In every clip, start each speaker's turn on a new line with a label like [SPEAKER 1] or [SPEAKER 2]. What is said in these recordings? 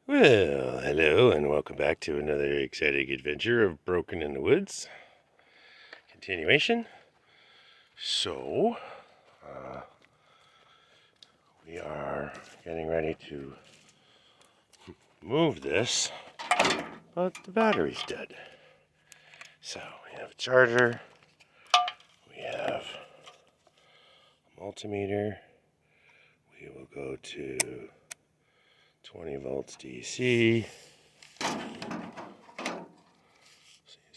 [SPEAKER 1] Well, hello and welcome back to another exciting adventure of Broken in the Woods. Continuation. So, we are getting ready to move this, but the battery's dead. So, we have a charger, we have a multimeter, we will go to 20 volts DC. Does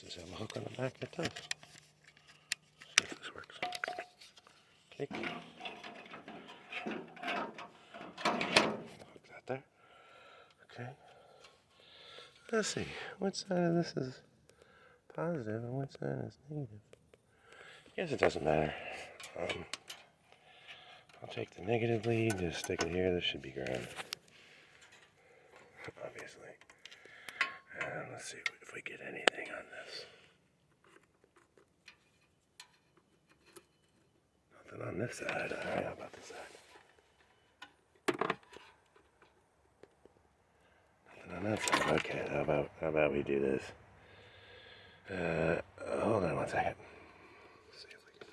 [SPEAKER 1] this have a hook on the back? It does. See if this works. Kick. Hook that there. Okay. Let's see. What side of this is positive and what side is negative? I guess it doesn't matter. I'll take the negative lead, just stick it here. This should be ground. Obviously. And let's see if we get anything on this. Nothing on this side. Alright, how about this side? Nothing on that side. Okay, how about we do this? Hold on one second. Let's see if we can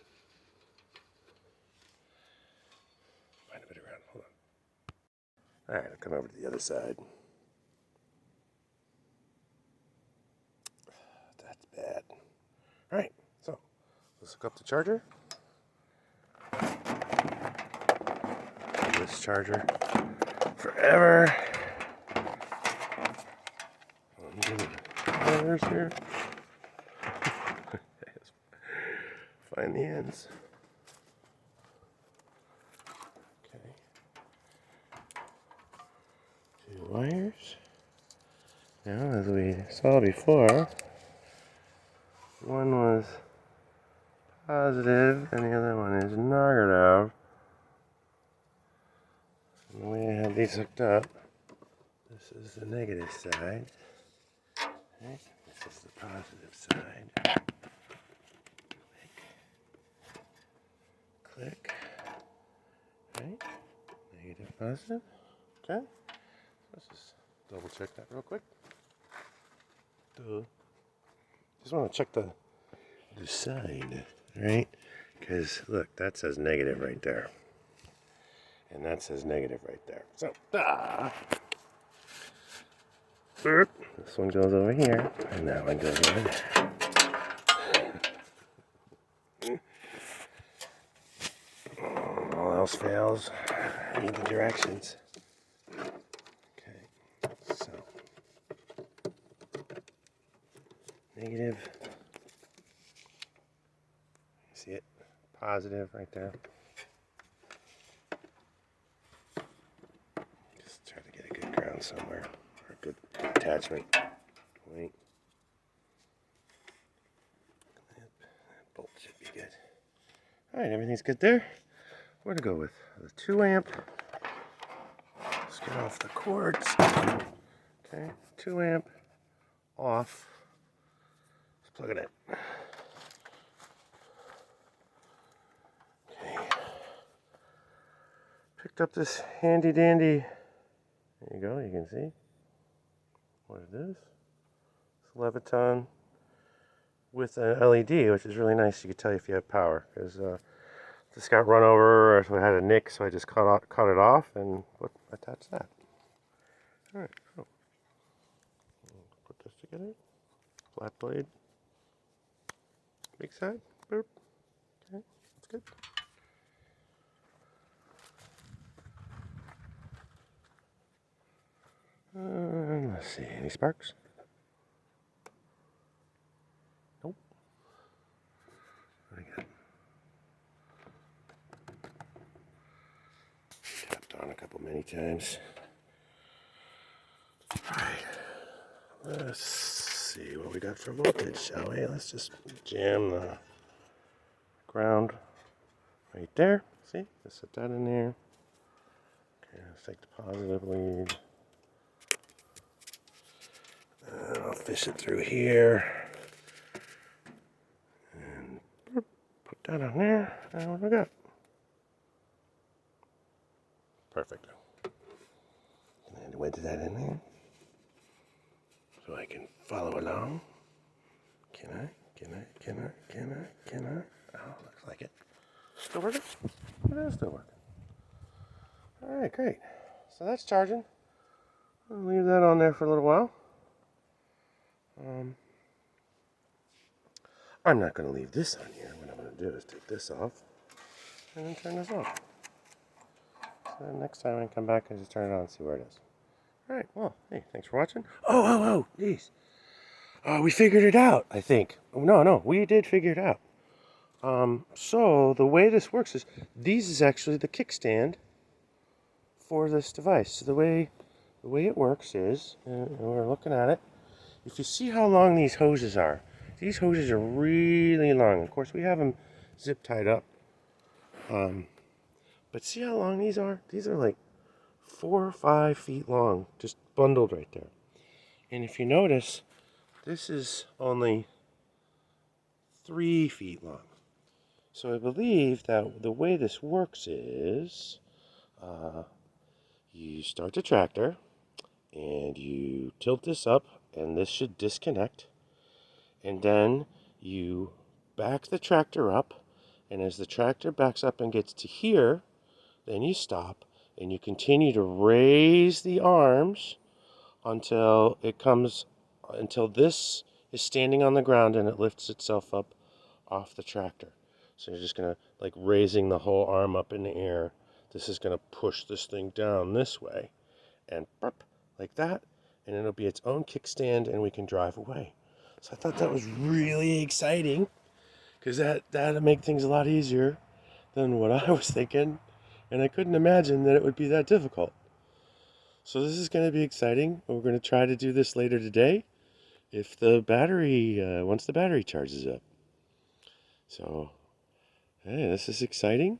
[SPEAKER 1] find a bit around. Hold on. Alright, I'll come over to the other side. That's bad. Alright, so let's hook up the charger. This charger forever. Wires here. Find the ends. Okay. 2 wires. Now, as we saw before, one was positive and the other one is negative. And the way I have these hooked up, this is the negative side. Okay. This is the positive side. Click. Right. Negative, positive. Okay. Let's just double check that real quick. Just want to check the side, right? Because look, that says negative right there. And that says negative right there. So, this one goes over here, and that one goes over there. All else fails. Read the directions. Okay, so negative. See it? Positive right there. Just try to get a good ground somewhere, or a good attachment point. That bolt should be good. Alright, everything's good there. Where to go with? The 2 amp. Let's get off the cords. Okay, 2 amp off. Let's plug it in. Okay. Picked up this handy dandy. There you go, you can see what it is. It's Leviton with an LED, which is really nice. You can tell if you have power, because this got run over, or so I had a nick, so I just cut it off and attach that. All right, so put this together. Flat blade, big side. Boop. Okay, that's good. Let's see, any sparks? Nope. What do I got? Tapped on a couple many times. Alright. Let's see what we got for voltage, shall we? Let's just jam the ground right there. See? Just set that in there. Okay, let's take the positive lead. And I'll fish it through here. And put that on there. And what do we got? Perfect. And wedge that in there. so I can follow along. Can I? Oh, looks like it. Still working? It is still working. All right, great. So that's charging. I'll leave that on there for a little while. I'm not going to leave this on here. What I'm going to do is take this off and then turn this off. So next time I come back, I just turn it on and see where it is. All right, well, hey, thanks for watching. Oh, geez. We figured it out, I think. No, we did figure it out. So the way this works is, these is actually the kickstand for this device. So the way it works is, and we're looking at it, if you see how long these hoses are really long. Of course, we have them zip tied up. But see how long these are? These are like 4 or 5 feet long, just bundled right there. And if you notice, this is only 3 feet long. So I believe that the way this works is, you start the tractor and you tilt this up, and this should disconnect. And then you back the tractor up, and as the tractor backs up and gets to here, then you stop and you continue to raise the arms until this is standing on the ground and it lifts itself up off the tractor. So you're just going to, like, raising the whole arm up in the air. This is going to push this thing down this way and burp, like that, and it'll be its own kickstand and we can drive away. So I thought that was really exciting, because that'll make things a lot easier than what I was thinking, and I couldn't imagine that it would be that difficult. So this is going to be exciting. We're going to try to do this later today if the battery, once the battery charges up. So, hey, this is exciting,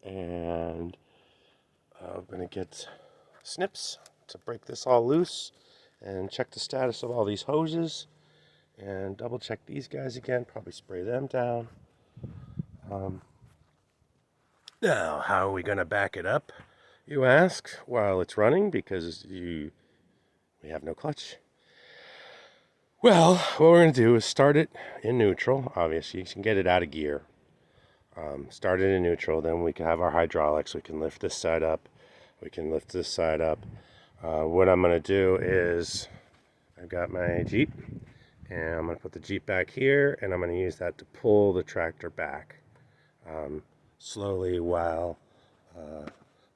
[SPEAKER 1] and I'm going to get snips to break this all loose and check the status of all these hoses and double check these guys again, probably spray them down. Now, how are we going to back it up, you ask, while it's running, because we have no clutch? Well, what we're going to do is start it in neutral. Obviously, you can get it out of gear. Start it in neutral, then we can have our hydraulics. We can lift this side up. We can lift this side up. What I'm going to do is, I've got my Jeep, and I'm going to put the Jeep back here, and I'm going to use that to pull the tractor back slowly while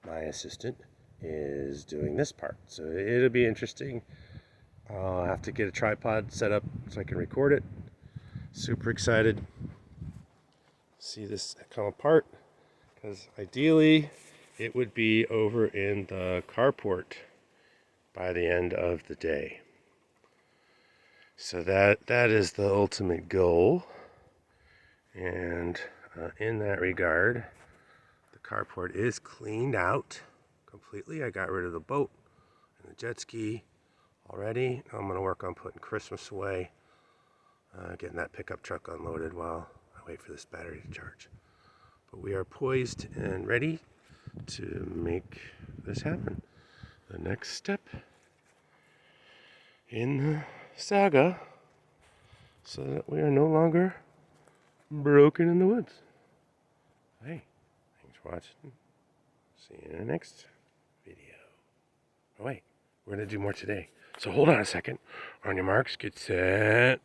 [SPEAKER 1] my assistant is doing this part. So it'll be interesting. I'll have to get a tripod set up so I can record it. Super excited to see this come apart, because ideally it would be over in the carport by the end of the day. So that is the ultimate goal. And in that regard, the carport is cleaned out completely. I got rid of the boat and the jet ski already. I'm going to work on putting Christmas away, getting that pickup truck unloaded while I wait for this battery to charge. But we are poised and ready to make this happen. The next step in the saga, so that we are no longer broken in the woods. Hey, thanks for watching. See you in the next video. Oh wait, we're going to do more today. So hold on a second. On your marks, get set.